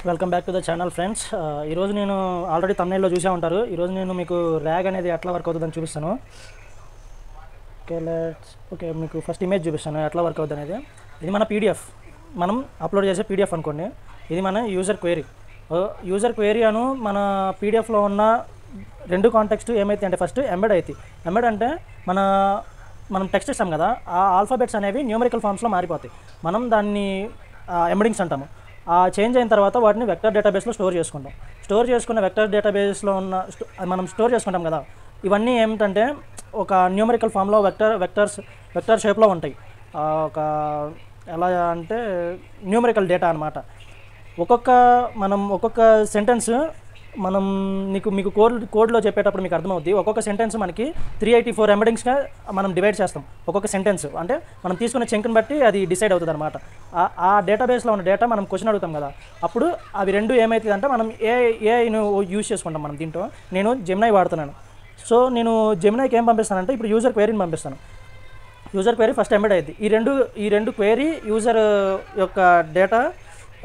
Welcome back to the channel friends. ఈరోజు నేను already తమ్నైల్లో చూసే ఉంటారు. ఈరోజు నేను మీకు ర్యాగ్ అనేది ఎట్లా వర్క్ అవుతుందని చూపిస్తాను. ఓకే మీకు ఫస్ట్ ఇమేజ్ చూపిస్తాను ఎట్లా వర్క్ అవుతుంది అనేది. ఇది మన పీడిఎఫ్, మనం అప్లోడ్ చేసే పీడిఎఫ్ అనుకోండి. ఇది మన యూజర్ క్వేరీ అను మన పీడిఎఫ్లో ఉన్న రెండు కాంటెక్స్ట్ ఏమైతే అంటే ఫస్ట్ ఎంబెడ్ అయితే అంటే మనం టెక్స్ట్ ఇస్తాం కదా, ఆ ఆల్ఫాబెట్స్ అనేవి న్యూమరికల్ ఫామ్స్లో మారిపోతాయి. మనం దాన్ని ఎంబెడింగ్స్ అంటాము. చేంజ్ అయిన తర్వాత వాటిని వెక్టర్ డేటాబేస్లో స్టోర్ చేసుకున్న వెక్టర్ డేటాబేస్లో ఉన్న మనం స్టోర్ చేసుకుంటాం కదా, ఇవన్నీ ఏమిటంటే ఒక న్యూమరికల్ ఫామ్లో వెక్టర్ షేప్లో ఉంటాయి. ఒక ఎలా అంటే న్యూమరికల్ డేటా అనమాట. ఒక్కొక్క సెంటెన్స్ మనం మీకు కోడ్లో చెప్పేటప్పుడు మీకు అర్థమవుద్ది. ఒక్కొక్క సెంటెన్స్ మనకి 384 ఎంబెడింగ్స్గా మనం డివైడ్ చేస్తాం. ఒక్కొక్క సెంటెన్స్ అంటే మనం తీసుకున్న చెంక్ని బట్టి అది డిసైడ్ అవుతుంది అనమాట. ఆ డేటాబేస్లో ఉన్న డేటా మనం క్వశ్చన్ అడుగుతాం కదా, అప్పుడు అవి రెండు ఏమవుతుంది అంటే మనం ఏఐను యూజ్ చేసుకుంటాం. మనం దీంట్లో నేను జెమినై వాడుతున్నాను. సో నేను జెమినైకి ఏం పంపిస్తానంటే ఇప్పుడు యూజర్ క్వేరీని పంపిస్తాను. యూజర్ క్వేరీ ఫస్ట్ ఎంబెడ్ అయ్యింది. ఈ రెండు క్వేరీ యూజర్ యొక్క డేటా,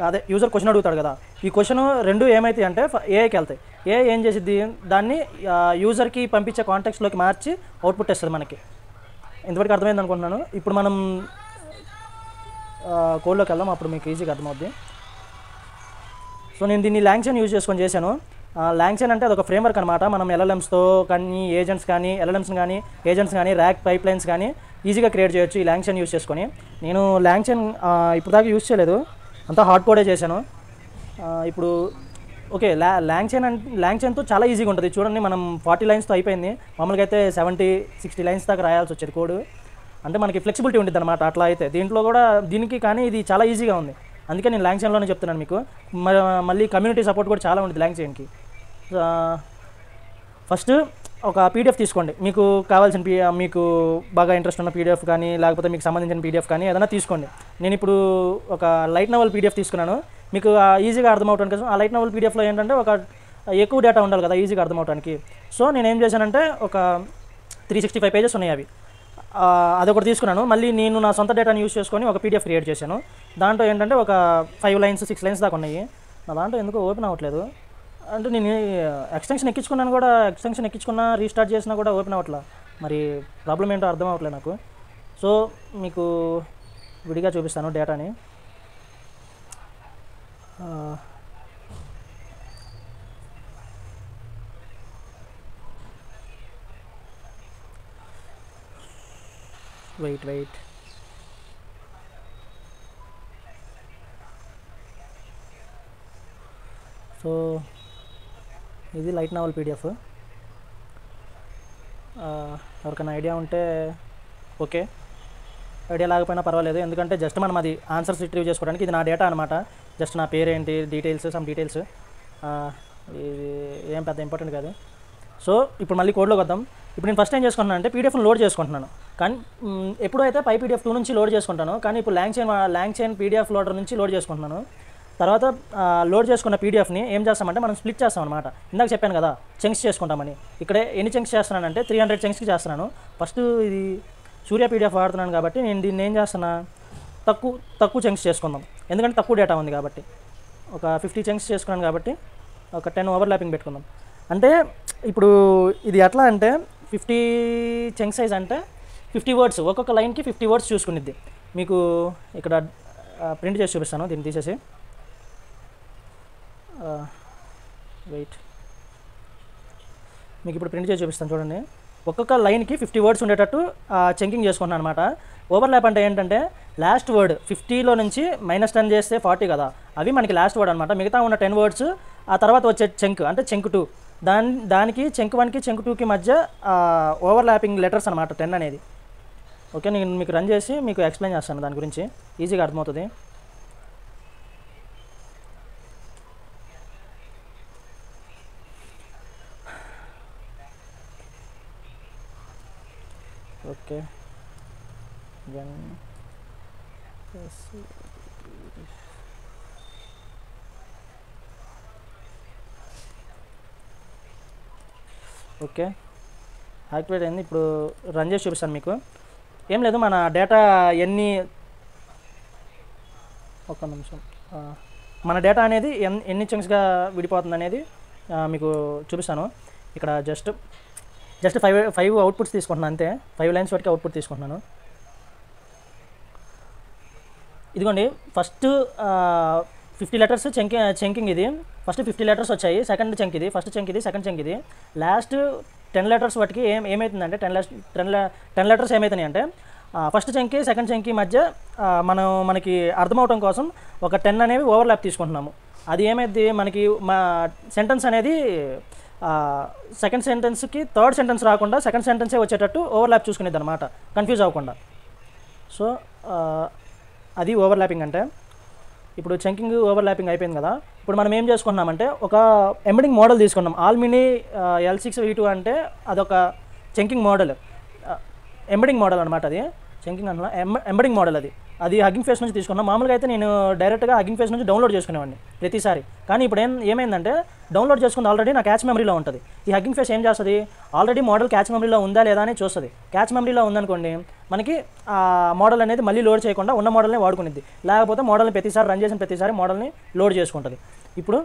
అదే యూజర్ క్వశ్చన్ అడుగుతాడు కదా, ఈ క్వశ్చన్ రెండు ఏమైతాయి అంటే ఏఐకి వెళ్తాయి. ఏఐ ఏం చేసిద్ది, దాన్ని యూజర్కి పంపించే కాంటెక్స్ట్లోకి మార్చి అవుట్పుట్ ఇస్తుంది మనకి. ఇంతవరకు అర్థమైంది అనుకుంటున్నాను. ఇప్పుడు మనం కోడ్లోకి వెళ్దాం, అప్పుడు మీకు ఈజీగా అర్థమవుద్ది. సో నేను దీన్ని లాంగ్చైన్ యూజ్ చేసుకొని చేశాను. లాంగ్చైన్ అంటే అదొక ఫ్రేమ్వర్క్ అనమాట. మనం ఎల్ఎల్ఎమ్స్తో కానీ ఎల్ఎల్ఎమ్స్ కానీ ర్యాక్ పైప్లైన్స్ కానీ ఈజీగా క్రియేట్ చేయొచ్చు ఈ లాంగ్చైన్ యూజ్ చేసుకొని. నేను లాంగ్చైన్ ఇప్పుడు దాకా యూజ్ చేయలేదు, అంతా హార్డ్ కోడే చేశాను. ఇప్పుడు ఓకే, లాంగ్చైన్తో చాలా ఈజీగా ఉంటుంది. చూడండి, మనం 40 లైన్స్తో అయిపోయింది. మామూలుగా అయితే 70-60 లైన్స్ దాకా రాయాల్సి వచ్చేది కోడ్. అంటే మనకి ఫ్లెక్సిబిలిటీ ఉంటుంది అనమాట. అట్లా అయితే దీంట్లో కూడా దీనికి కానీ ఇది చాలా ఈజీగా ఉంది. అందుకే నేను లాంగ్చైన్లోనే చెప్తున్నాను మీకు. మళ్ళీ కమ్యూనిటీ సపోర్ట్ కూడా చాలా ఉంటుంది లాంగ్చైన్కి. ఫస్ట్ ఒక పీడిఎఫ్ తీసుకోండి. మీకు కావాల్సిన మీకు బాగా ఇంట్రెస్ట్ ఉన్న పీడిఎఫ్ కానీ, లేకపోతే మీకు సంబంధించిన పీడిఎఫ్ కానీ ఏదైనా తీసుకోండి. నేను ఇప్పుడు ఒక లైట్ నవల్ పీడిఎఫ్ తీసుకున్నాను. మీకు ఈజీగా అర్థమవడానికి కోసం ఆ లైట్ నవల్ పీడిఎఫ్లో ఏంటంటే ఒక ఎక్కువ డేటా ఉండాలి కదా ఈజీగా అర్థమవడానికి. సో నేను ఏం చేశానంటే ఒక 365 పేజెస్ ఉన్నాయి అవి, అదొకటి తీసుకున్నాను. మళ్ళీ నేను నా సొంత డేటాని యూజ్ చేసుకొని ఒక పీడిఎఫ్ క్రియేట్ చేశాను. దాంట్లో ఏంటంటే ఒక 5 లైన్స్ 6 లైన్స్ దాకా ఉన్నాయి. నా దాంట్లో ఎందుకో ఓపెన్ అవ్వట్లేదు. అంటే నేను ఎక్స్టెన్షన్ ఎక్కించుకున్నా రీస్టార్ట్ చేసినా కూడా ఓపెన్ అవ్వట్లా. మరి ప్రాబ్లం ఏంటో అర్థం అవ్వట్లేదు నాకు. సో మీకు విడిగా చూపిస్తాను డేటాని. వెయిట్ సో ఇది లైట్ నావల్ పీడిఎఫ్. ఎవరికైనా ఐడియా ఉంటే ఓకే, ఐడియా లేకపోయినా పర్వాలేదు. ఎందుకంటే జస్ట్ మనం అది ఆన్సర్స్ రిట్రీవ్ చేసుకోవడానికి ఇది నా డేటా అనమాట. జస్ట్ నా పేరేంటి, సమ్ డీటెయిల్స్, ఇది ఏం పెద్ద ఇంపార్టెంట్ కాదు. సో ఇప్పుడు మళ్ళీ కోడ్లోకి వద్దాం. ఇప్పుడు నేను ఫస్ట్ ఏం చేసుకుంటున్నాను అంటే పీడిఎఫ్ని లోడ్ చేసుకుంటున్నాను. కానీ ఎప్పుడైతే PyPDF 2 నుంచి లోడ్ చేసుకుంటాను, కానీ ఇప్పుడు లాంగ్చైన్ పీడిఎఫ్ లోడర్ నుంచి లోడ్ చేసుకుంటున్నాను. తర్వాత లోడ్ చేసుకున్న పీడిఎఫ్ని ఏం చేస్తామంటే మనం స్ప్లిట్ చేస్తాం అనమాట. ఇందాక చెప్పాను కదా చంక్స్ చేసుకుంటామని. ఇక్కడే ఎన్ని చంక్స్ చేస్తున్నానంటే 300 చంక్స్కి చేస్తున్నాను. ఫస్ట్ ఇది సూర్య పీడిఎఫ్ వాడుతున్నాను కాబట్టి నేను దీన్ని ఏం చేస్తున్నా, తక్కువ చంక్స్ చేసుకుందాం. ఎందుకంటే తక్కువ డేటా ఉంది కాబట్టి. ఒక 50 చంక్స్ చేసుకున్నాను కాబట్టి ఒక 10 ఓవర్లాపింగ్ పెట్టుకుందాం. అంటే ఇప్పుడు ఇది ఎట్లా అంటే 50 చంక్ సైజ్ అంటే 50 వర్డ్స్, ఒక్కొక్క లైన్కి 50 వర్డ్స్ చూసుకునిద్ది. మీకు ఇక్కడ ప్రింట్ చేసి చూపిస్తాను. దీన్ని తీసేసి మీకు ఇప్పుడు ప్రింట్ చేసి చూపిస్తాను. చూడండి, ఒక్కొక్క లైన్కి 50 వర్డ్స్ ఉండేటట్టు చెంకింగ్ చేసుకున్నాను అనమాట. ఓవర్లాప్ అంటే ఏంటంటే లాస్ట్ వర్డ్ 50లో నుంచి -10 చేస్తే 40 కదా, అవి మనకి లాస్ట్ వర్డ్ అనమాట. మిగతా ఉన్న 10 వర్డ్స్ ఆ తర్వాత వచ్చే చెంక్ అంటే చెంక్ 2, దానికి చెంక్ 1కి చెంక్ 2కి మధ్య ఓవర్లాపింగ్ లెటర్స్ అనమాట 10 అనేది. ఓకే, నేను మీకు రన్ చేసి మీకు ఎక్స్ప్లెయిన్ చేస్తాను, దాని గురించి ఈజీగా అర్థమవుతుంది. ఓకే, ఓకే యాక్టివేట్ అయింది. ఇప్పుడు రన్ చేసి చూపిస్తాను మీకు. ఏం లేదు, మన డేటా ఎన్ని, ఒక్క నిమిషం, మన డేటా అనేది ఎన్ని చంక్స్గా విడిపోతుంది అనేది మీకు చూపిస్తాను. ఇక్కడ జస్ట్ 5 అవుట్పుట్స్ తీసుకుంటున్నాను అంతే, 5 లైన్స్ వరకు అవుట్పుట్ తీసుకుంటున్నాను. ఇదిగోండి ఫస్ట్ 50 లెటర్స్ చంకింగ్ ఇది. ఫస్ట్ 50 లెటర్స్ వచ్చాయి, సెకండ్ చంక్ ఇది, ఫస్ట్ చంక్ ఇది, సెకండ్ చంక్ ఇది. లాస్ట్ 10 లెటర్స్ వాటికి ఏమవుతుందంటే 10 లెటర్స్ ఏమవుతున్నాయి అంటే ఫస్ట్ చంక్కి సెకండ్ చంక్కి మధ్య మనకి అర్థమవటం కోసం ఒక 10 అనేవి ఓవర్లాప్ తీసుకుంటున్నాము. అది ఏమైంది మనకి మా సెంటెన్స్ అనేది సెకండ్ సెంటెన్స్కి థర్డ్ సెంటెన్స్ రాకుండా సెకండ్ సెంటెన్సే వచ్చేటట్టు ఓవర్లాప్ చూసుకునేది అనమాట, కన్ఫ్యూజ్ అవ్వకుండా. సో అది ఓవర్లాపింగ్ అంటే. ఇప్పుడు చంకింగ్ ఓవర్లాపింగ్ అయిపోయింది కదా, ఇప్పుడు మనం ఏం చేసుకున్నామంటే ఒక ఎంబెడింగ్ మోడల్ తీసుకున్నాం. ఆల్మినీ L6V2 అంటే అదొక చంకింగ్ మోడల్, ఎంబెడింగ్ మోడల్ అనమాట. అది చంకింగ్ అన్న ఎంబెడింగ్ మోడల్. అది హగ్గింగ్ ఫేస్ నుంచి తీసుకున్నాం. మామూలుగా అయితే నేను డైరెక్ట్గా హగ్గింగ్ ఫేస్ నుంచి డౌన్లోడ్ చేసుకునేవాడిని ప్రతిసారి. కానీ ఇప్పుడు ఏమైందంటే డౌన్లోడ్ చేసుకుంది ఆల్రెడీ నా క్యాచ్ మెమరీలో ఉంటుంది. ఈ హగ్గింగ్ ఫేస్ ఏం చేస్తుంది, ఆల్రెడీ మోడల్ క్యాచ్ మెమరీలో ఉందా లేదా అని చూస్తుంది. క్యాచ్ మెమరీలో ఉందనుకోండి మనకి ఆ మోడల్ అనేది మళ్ళీ లోడ్ చేయకుండా ఉన్న మోడల్ని వాడుకునేది, లేకపోతే మోడల్ని ప్రతిసారి రన్ చేసిన ప్రతిసారి మోడల్ని లోడ్ చేసుకుంటుంది. ఇప్పుడు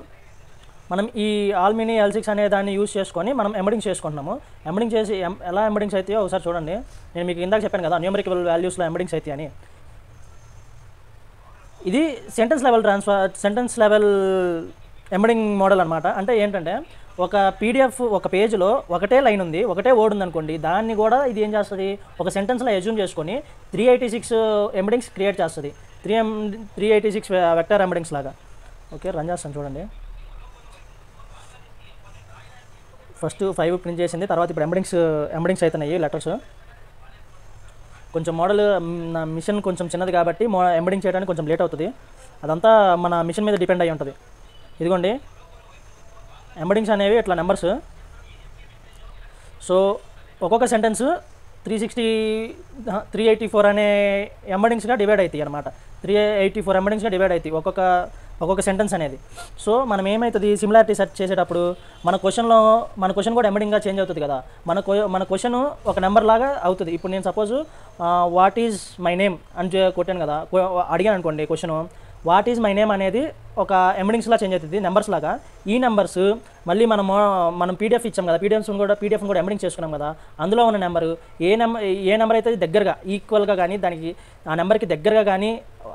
మనం ఈ ఆల్మినీ L6 అనే దాన్ని యూజ్ చేసుకొని మనం ఎంబెడింగ్ చేసుకుంటున్నాము. ఎంబెడింగ్ చేసి ఎలా ఎంబెడింగ్స్ అవుతాయో ఒకసారి చూడండి. నేను మీకు ఇందాక చెప్పాను కదా న్యూమరికల్ వాల్యూస్లో ఎంబెడింగ్స్ అవుతాయి అని. ఇది సెంటెన్స్ లెవెల్ ఎంబెడింగ్ మోడల్ అనమాట. అంటే ఏంటంటే ఒక పీడిఎఫ్ ఒక పేజ్లో ఒకటే లైన్ ఉంది, ఒకటే వర్డ్ ఉంది అనుకోండి, దాన్ని కూడా ఇది ఏం చేస్తుంది ఒక సెంటెన్స్లో అజ్యూమ్ చేసుకొని 386 ఎంబెడింగ్స్ క్రియేట్ చేస్తుంది. 386 వెక్టర్ ఎంబెడింగ్స్ లాగా. ఓకే, రన్ చేస్తాను చూడండి. ఫస్ట్ 5 ప్రింట్ చేసింది, తర్వాత ఇప్పుడు ఎంబెడింగ్స్ అవుతున్నాయి లెటర్స్. కొంచెం మోడల్ నా మిషన్ కొంచెం చిన్నది కాబట్టి ఎంబెడింగ్ చేయడానికి కొంచెం లేట్ అవుతుంది. అదంతా మన మిషన్ మీద డిపెండ్ అయి ఉంటుంది. ఇదిగోండి ఎంబెడింగ్స్ అనేవి ఇట్లా నెంబర్స్. సో ఒక్కొక్క సెంటెన్స్ 384 అనే ఎంబెడింగ్స్గా డివైడ్ అవుతాయి అనమాట. 384 ఎంబెడింగ్స్గా డివైడ్ అవుతాయి ఒక్కొక్క సెంటెన్స్ అనేది. సో మనం ఏమవుతుంది సిమిలారిటీ సెర్చ్ చేసేటప్పుడు మన క్వశ్చన్ కూడా ఎంబెడింగ్గా చేంజ్ అవుతుంది కదా. మన క్వశ్చన్ ఒక నెంబర్ లాగా అవుతుంది. ఇప్పుడు నేను suppose what is my name అని కొట్టాను కదా, అడిగాను అనుకోండి question what is my name అనేది ఒక ఎంబెడింగ్స్లా చేంజ్ అవుతుంది నెంబర్స్ లాగా. ఈ నెంబర్స్ మళ్ళీ మనం పీడిఎఫ్ ఇచ్చాం కదా, పీడిఎఫ్ని కూడా ఎంబెడింగ్ చేసుకున్నాం కదా, అందులో ఉన్న నెంబరు ఏ నెంబర్ అయితే దగ్గరగా ఈక్వల్గా కానీ దానికి ఆ నెంబర్కి దగ్గరగా కానీ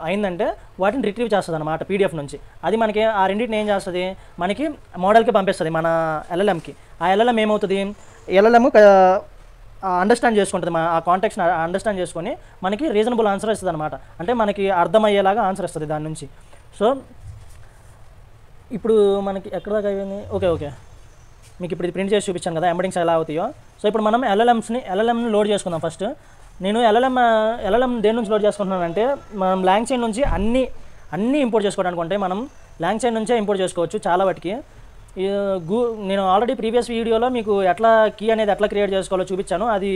అయిందంటే వాటిని రిట్రీవ్ చేస్తుంది అనమాట పీడిఎఫ్ నుంచి. అది మనకి ఆ రెండింటిని ఏం చేస్తుంది మనకి మోడల్కి పంపిస్తుంది మన LLMకి. ఆ LLM ఏమవుతుంది, LLM అండర్స్టాండ్ చేసుకుంటుంది, ఆ కాంటెక్స్ని అండర్స్టాండ్ చేసుకొని మనకి రీజనబుల్ ఆన్సర్ ఇస్తుంది అనమాట. అంటే మనకి అర్థమయ్యేలాగా ఆన్సర్ ఇస్తుంది దాని నుంచి. సో ఇప్పుడు మనకి ఎక్కడ దాకా అయ్యింది, ఓకే మీకు ఇప్పుడు ఇది ప్రింట్ చేసి చూపించాను కదా ఎంబెడింగ్స్ ఎలా అవుతాయో. సో ఇప్పుడు మనం LLMని లోడ్ చేసుకుందాం. ఫస్ట్ నేను LLM దేని నుంచి లోడ్ చేసుకుంటున్నానంటే మనం లాంగ్చైన్ నుంచి అన్నీ ఇంపోర్ట్ చేసుకోవడానికి ఉంటే మనం లాంగ్చైన్ నుంచే ఇంపోర్ట్ చేసుకోవచ్చు చాలా వాటికి. నేను ఆల్రెడీ ప్రీవియస్ వీడియోలో మీకు ఎట్లా కీ అనేది ఎట్లా క్రియేట్ చేసుకోవాలో చూపించాను. అది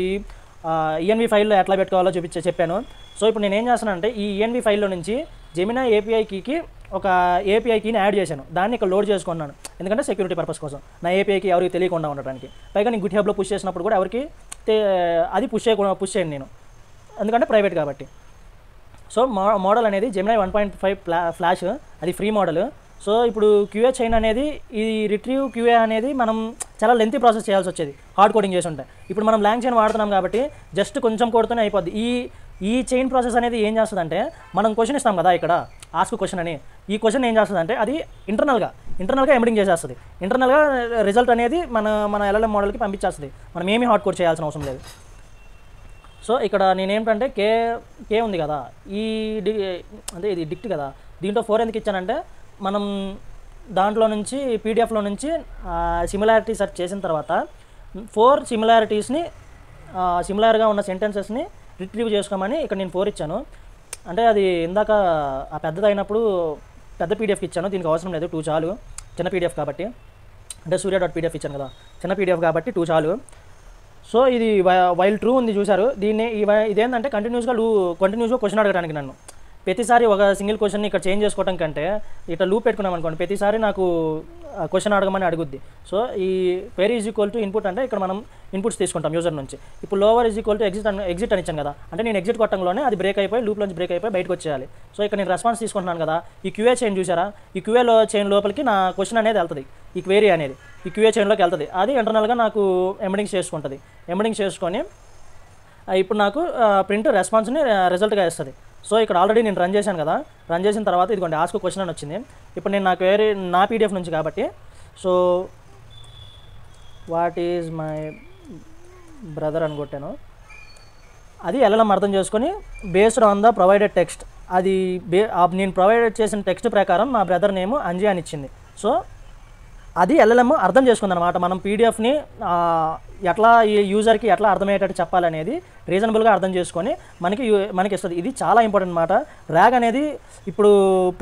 ENV ఫైల్లో ఎట్లా పెట్టుకోవాలో చెప్పాను. సో ఇప్పుడు నేను ఏం చేస్తానంటే ఈ ENV ఫైల్లో నుంచి జెమినా API కీకి ఒక API కీని యాడ్ చేశాను, దాన్ని ఇక్కడ లోడ్ చేసుకున్నాను. ఎందుకంటే సెక్యూరిటీ పర్పస్ కోసం నా API కీ ఎవరికి తెలియకుండా ఉండడానికి. పైగా నేను GitHubలో పుష్ చేసినప్పుడు కూడా ఎవరికి అది పుష్ చేయను నేను, ఎందుకంటే ప్రైవేట్ కాబట్టి. సో మోడల్ అనేది జెమినా 1.5 ఫ్లాష్, అది ఫ్రీ మోడల్. సో ఇప్పుడు QA చైన్ అనేది ఈ రిట్రీవ్ QA అనేది మనం చాలా లెంతీ ప్రాసెస్ చేయాల్సి వచ్చేది హార్డ్ కోడింగ్ చేసి ఉంటే. ఇప్పుడు మనం లాంగ్ చైన్ వాడుతున్నాం కాబట్టి జస్ట్ కొంచెం కోడ్తోనే అయిపోద్ది. ఈ చైన్ ప్రాసెస్ అనేది ఏం చేస్తుందంటే మనం క్వశ్చన్ ఇస్తాం కదా ఇక్కడ ఆస్క్ క్వశ్చన్ అని, ఈ క్వశ్చన్ ఏం చేస్తుందంటే అది ఇంటర్నల్గా ఎంబెడింగ్ చేసేస్తుంది. ఇంటర్నల్గా రిజల్ట్ అనేది మన LLM మోడల్కి పంపించేస్తుంది. మనం ఏమీ హార్డ్ కోడ్ చేయాల్సిన అవసరం లేదు. సో ఇక్కడ నేనేంటంటే కే ఉంది కదా, అంటే ఇది డిక్ట్ కదా, దీంట్లో 4 ఎందుకు ఇచ్చానంటే మనం దాంట్లో నుంచి పీడిఎఫ్లో నుంచి సిమిలారిటీ సెర్చ్ చేసిన తర్వాత 4 సిమిలారిటీస్ని సిమిలర్గా ఉన్న సెంటెన్సెస్ని రిట్రీవ్ చేసుకోమని ఇక్కడ నేను 4 ఇచ్చాను. అంటే అది ఇందాక ఆ పెద్దదైనప్పుడు పెద్ద పీడిఎఫ్కి ఇచ్చాను, దీనికి అవసరం లేదు, 2 చాలు. చిన్న పీడిఎఫ్ కాబట్టి, అంటే సూర్య.pdf ఇచ్చాను కదా, చిన్న పీడిఎఫ్ కాబట్టి 2 చాలు. సో ఇది వైల్ ట్రూ ఉంది చూసారు. ఇదేంటంటే కంటిన్యూస్గా క్వశ్చన్ అడగడానికి నన్ను ప్రతిసారి ఒక సింగిల్ క్వశ్చన్ని ఇక్కడ చేంజ్ చేసుకోవడం కంటే ఇట్లా లూప్ పెట్టుకున్నాం అనుకోండి, ప్రతిసారి నాకు క్వశ్చన్ అడగమని అడుగుద్ది. సో ఈ query is equal to input అంటే ఇక్కడ మనం ఇన్పుట్స్ తీసుకుంటాం యూజర్ నుంచి. ఇప్పుడు lower is equal to exit అని ఇచ్చాను కదా, అంటే నేను ఎగ్జిట్ కొట్టంలోనే అది బ్రేక్ అయిపోయి లూప్ నుంచి బ్రేక్ అయిపోయి బయటకు వచ్చేయాలి. సో ఇక్కడ నేను రెస్పాన్స్ తీసుకుంటున్నాను కదా, ఈ క్యూఏ చైన్ చూసారా, ఈ క్యూఏ చైన్ లోపలికి నా క్వశ్చన్ అనేది వెళ్తుంది, ఈ క్వెరీ అనేది ఈ క్యూఏ చైన్లోకి వెళ్తుంది. అది ఇంటర్నల్గా నాకు ఎంబెడింగ్ చేసుకుంటుంది. ఎంబెడింగ్ చేసుకొని ఇప్పుడు నాకు ప్రింట్ రెస్పాన్స్ని రిజల్ట్గా ఇస్తుంది. సో ఇక్కడ ఆల్రెడీ నేను రన్ చేశాను కదా, రన్ చేసిన తర్వాత ఇదిగోండి ఆస్క్ క్వశ్చన్ అని వచ్చింది. ఇప్పుడు నేను నా క్వెరీ నా పీడిఎఫ్ నుంచి కాబట్టి, so what is my brother అని కొట్టాను. అది ఎల్ఎల్ఎం అర్థం చేసుకొని based on the provided text, అది నేను ప్రొవైడెడ్ చేసిన టెక్స్ట్ ప్రకారం మా బ్రదర్ నేమ్ అంజీ అని ఇచ్చింది. సో అది ఎల్ఎల్ఎం అర్థం చేసుకుందనమాట. మనం పీడిఎఫ్ని ఎట్లా ఈ యూజర్కి ఎట్లా అర్థమయ్యేటట్టు చెప్పాలనేది రీజనబుల్గా అర్థం చేసుకొని మనకి ఇస్తుంది. ఇది చాలా ఇంపార్టెంట్ అనమాట. ర్యాగ్ అనేది ఇప్పుడు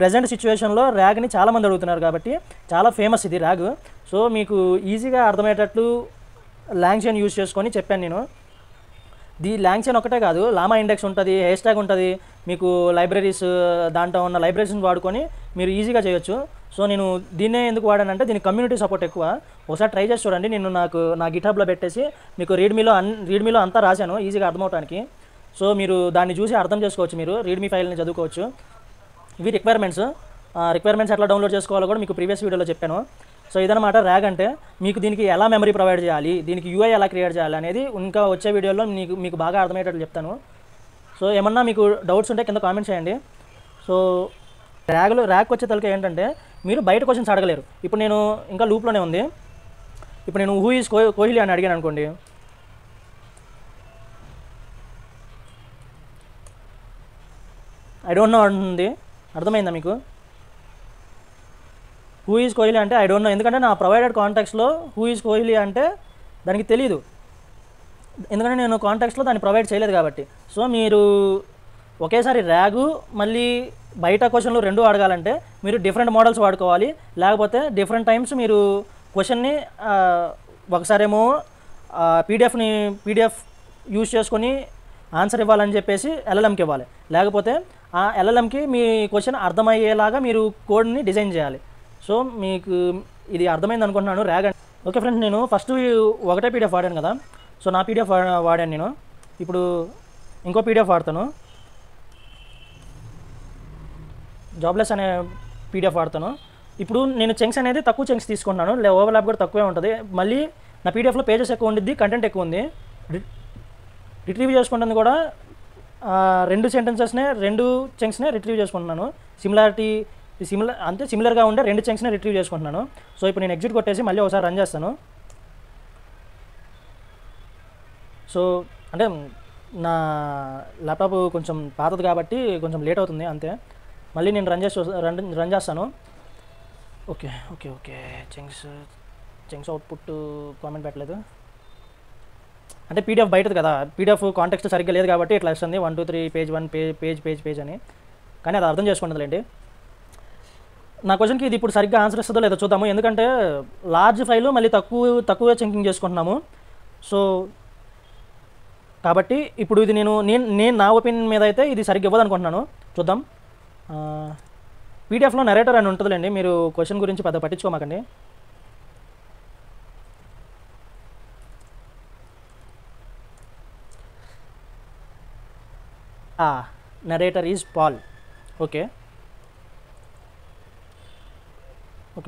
ప్రజెంట్ సిచ్యువేషన్లో ర్యాగ్ని చాలామంది అడుగుతున్నారు కాబట్టి చాలా ఫేమస్ ఇది ర్యాగ్. సో మీకు ఈజీగా అర్థమయ్యేటట్లు లాంగ్చైన్ యూజ్ చేసుకొని చెప్పాను నేను. లాంగ్చైన్ ఒకటే కాదు, లామా ఇండెక్స్ ఉంటుంది, హ్యాష్ ట్యాగ్ ఉంటుంది, మీకు లైబ్రరీస్ దాంట్లో ఉన్న లైబ్రరీస్ని వాడుకొని మీరు ఈజీగా చేయొచ్చు. సో నేను దీన్నే ఎందుకు వాడానంటే దీనికి కమ్యూనిటీ సపోర్ట్ ఎక్కువ. ఒకసారి ట్రై చేసి చూడండి. నేను నా గిట్హబ్లో పెట్టేసి మీకు రీడ్మీలో అంతా రాశాను ఈజీగా అర్థమవడానికి. సో మీరు దాన్ని చూసి అర్థం చేసుకోవచ్చు, మీరు రీడ్మీ ఫైల్ని చదువుకోవచ్చు. ఇవి రిక్వైర్మెంట్స్ ఎట్లా డౌన్లోడ్ చేసుకోవాలో కూడా మీకు ప్రీవియస్ వీడియోలో చెప్పాను. సో ఇదన్నమాట ర్యాగ్ అంటే. మీకు దీనికి ఎలా మెమరీ ప్రొవైడ్ చేయాలి, దీనికి యూఐ ఎలా క్రియేట్ చేయాలి అనేది ఇంకా వచ్చే వీడియోలో మీకు బాగా అర్థమయ్యేటట్లు చెప్తాను. సో ఏమన్నా మీకు డౌట్స్ ఉంటే కింద కామెంట్ చేయండి. సో ర్యాగ్కి వచ్చే తలక ఏంటంటే మీరు బయట క్వశ్చన్స్ అడగలేరు. ఇప్పుడు నేను ఇంకా లూప్లోనే ఉంది. ఇప్పుడు నేను హూ ఈజ్ కోహ్లీ అని అడిగాను అనుకోండి, ఐ డోంట్ నో అంటుంది. అర్థమైందా మీకు? హూ ఈజ్ కోహ్లీ అంటే ఐ డోంట్ నో, ఎందుకంటే నా ప్రొవైడెడ్ కాంటాక్ట్స్లో హూ ఈజ్ కోహ్లీ అంటే దానికి తెలీదు, ఎందుకంటే నేను కాంటాక్ట్స్లో దాన్ని ప్రొవైడ్ చేయలేదు కాబట్టి. సో మీరు ఒకేసారి ర్యాగు మళ్ళీ బయట క్వశ్చన్లు రెండు అడగాలంటే మీరు డిఫరెంట్ మోడల్స్ వాడుకోవాలి. లేకపోతే టైమ్స్ మీరు క్వశ్చన్ని ఒకసారేమో పీడిఎఫ్ యూజ్ చేసుకొని ఆన్సర్ ఇవ్వాలని చెప్పేసి ఎల్ఎల్ఎంకి ఇవ్వాలి. లేకపోతే ఆ ఎల్ఎల్ఎంకి మీ క్వశ్చన్ అర్థమయ్యేలాగా మీరు కోడ్ని డిజైన్ చేయాలి. సో మీకు ఇది అర్థమైంది అనుకుంటున్నాను ర్యాగ్. ఓకే ఫ్రెండ్స్, నేను ఫస్ట్ ఒకటే పీడిఎఫ్ వాడాను కదా, సో నా పీడిఎఫ్ వాడాను నేను. ఇప్పుడు ఇంకో పీడిఎఫ్ వాడతాను, జాబ్లెస్ అనే పీడిఎఫ్ వాడతాను. ఇప్పుడు నేను చంక్స్ అనేది తక్కువ చంక్స్ తీసుకుంటున్నాను, ఓవర్లాప్ కూడా తక్కువే ఉంటుంది. మళ్ళీ నా పీడిఎఫ్లో పేజెస్ ఎక్కువ ఉండిద్ది, కంటెంట్ ఎక్కువ ఉంది. రిట్రీవ్ చేసుకుంటుంది కూడా రెండు చంక్స్నే రిట్రీవ్ చేసుకుంటున్నాను. సిమిలర్గా ఉండే రెండు చంక్స్నే రిట్రీవ్ చేసుకుంటున్నాను. సో ఇప్పుడు నేను ఎగ్జిట్ కొట్టేసి మళ్ళీ ఒకసారి రన్ చేస్తాను. సో అంటే నా ల్యాప్టాప్ కొంచెం పాతది కాబట్టి కొంచెం లేట్ అవుతుంది అంతే. మళ్ళీ నేను రన్ చేస్తాను. Okay okay okay chunks output comment పెట్టలేదు, అంటే పీడిఎఫ్ బయటది కదా, పీడిఎఫ్ కాంటెక్స్ట్ సరిగ్గా లేదు కాబట్టి ఇట్లా వస్తుంది 1 2 3 పేజ్ 1 పేజ్ అని. కానీ అది అర్థం చేసుకుంటుందిలేండి. నా క్వశ్చన్కి ఇది ఇప్పుడు సరిగ్గా ఆన్సర్ ఇస్తుందో లేదో చూద్దాము. ఎందుకంటే లార్జ్ ఫైలు మళ్ళీ తక్కువ చంకింగ్ చేసుకుంటున్నాము. సో కాబట్టి ఇప్పుడు ఇది నేను నా ఒపీనియన్ మీద అయితే ఇది సరిగ్గా ఇవ్వదు అనుకుంటున్నాను. చూద్దాం. పీడిఎఫ్లో నరేటర్ అని ఉంటుందిలేండి, మీరు క్వశ్చన్ గురించి పెద్ద పట్టించుకోమాకండి. Narrator is Paul. ఓకే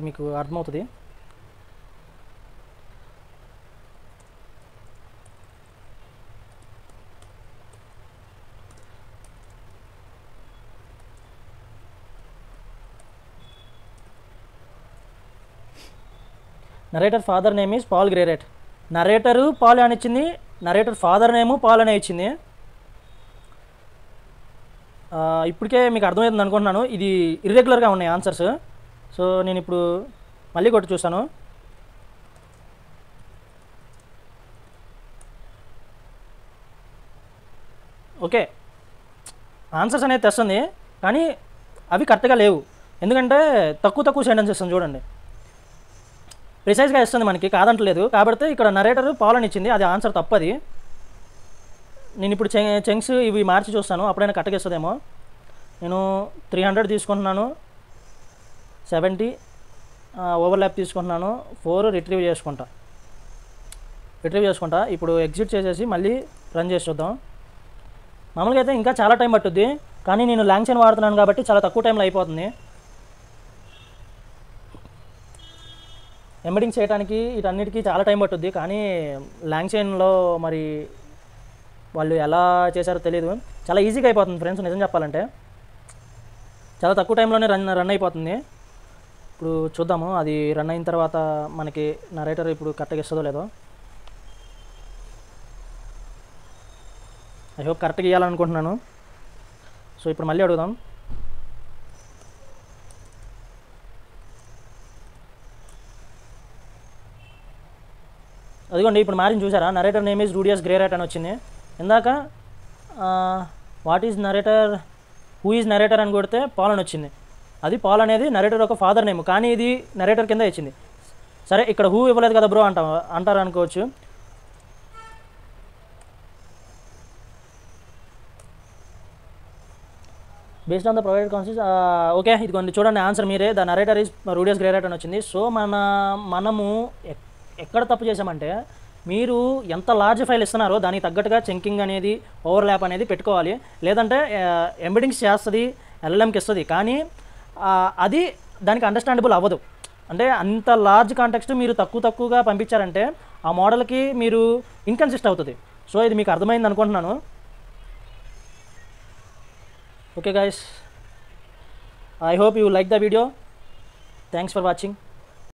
మీకు అర్థమవుతుంది. Narrator father name is Paul Greyrat. Narrator Paul అని ఇచ్చింది, నరేటర్ ఫాదర్ నేము పాల్ అనే ఇచ్చింది. ఇప్పటికే మీకు అర్థమవుతుంది అనుకుంటున్నాను. ఇది ఇర్రెగ్యులర్గా ఉన్నాయి ఆన్సర్స్. సో నేను ఇప్పుడు మళ్ళీ కొట్టి చూస్తాను. ఓకే ఆన్సర్స్ అనేది తెస్తుంది, కానీ అవి కరెక్ట్గా లేవు. ఎందుకంటే తక్కువ సెంటెన్స్ ఇస్తుంది చూడండి, ప్రిసైజ్గా ఇస్తుంది మనకి, కాదంటలేదు. కాబట్టి ఇక్కడ నరేటర్ పాల్ అని ఇచ్చింది, అది ఆన్సర్ తప్పది. నేను ఇప్పుడు చంక్స్ ఇవి మార్చి చూస్తాను, అప్పుడైనా కరెక్ట్గా ఇస్తుందేమో. నేను 300 తీసుకుంటున్నాను, 70 ఓవర్లాప్ తీసుకుంటున్నాను, 4 రిట్రీవ్ చేసుకుంటా. ఇప్పుడు ఎగ్జిట్ చేసేసి మళ్ళీ రన్ చేసి చూద్దాం. మామూలుగా అయితే ఇంకా చాలా టైం పట్టుద్ది, కానీ నేను లాంగ్ చైన్ వాడుతున్నాను కాబట్టి చాలా తక్కువ టైంలో అయిపోతుంది. ఎంబెడింగ్ చేయడానికి వీటన్నిటికీ చాలా టైం పట్టుద్ది, కానీ లాంగ్ చైన్లో మరి వాళ్ళు ఎలా చేశారో తెలియదు. చాలా ఈజీగా అయిపోతుంది ఫ్రెండ్స్, నిజం చెప్పాలంటే చాలా తక్కువ టైంలోనే రన్ అయిపోతుంది. ఇప్పుడు చూద్దాము అది రన్ అయిన తర్వాత మనకి నరేటర్ ఇప్పుడు కరెక్ట్గా ఇస్తుందో లేదో. ఐ హోప్ కరెక్ట్గా ఇవ్వాలనుకుంటున్నాను. సో ఇప్పుడు మళ్ళీ అడుగుదాం. అదిగోండి ఇప్పుడు మారిని చూసారా, narrator name is Rudeus Greyrat అని వచ్చింది. ఇందాక what is narrator, who is narrator అని కొడితే పాల్ అని వచ్చింది. అది పాల్ అనేది నరేటర్ ఒక ఫాదర్ నేమ్, కానీ ఇది నరేటర్ కింద ఇచ్చింది. సరే ఇక్కడ హూ ఇవ్వలేదు కదా బ్రో అంటారు అనుకోవచ్చు. Based on the provided concepts. Okay ఇదిగోండి చూడండి ఆన్సర్ మీరే, the narrator is Rudeus Greyrat అని వచ్చింది. సో మనము ఎక్కడ తప్పు చేసామంటే, మీరు ఎంత లార్జ్ ఫైల్ ఇస్తున్నారో దానికి తగ్గట్టుగా చెంకింగ్ అనేది ఓవర్లాప్ అనేది పెట్టుకోవాలి. లేదంటే ఎంబెడింగ్స్ చేస్తుంది, ఎల్ఎల్ఎంకి ఇస్తుంది, కానీ అది దానికి అండర్స్టాండబుల్ అవ్వదు. అంటే అంత లార్జ్ కాంటెక్స్ట్ మీరు తక్కువగా పంపించారంటే ఆ మోడల్కి మీరు ఇన్కన్సిస్ట్ అవుతుంది. సో ఇది మీకు అర్థమైంది అనుకుంటున్నాను. Okay guys, I hope you like the video. Thanks for watching.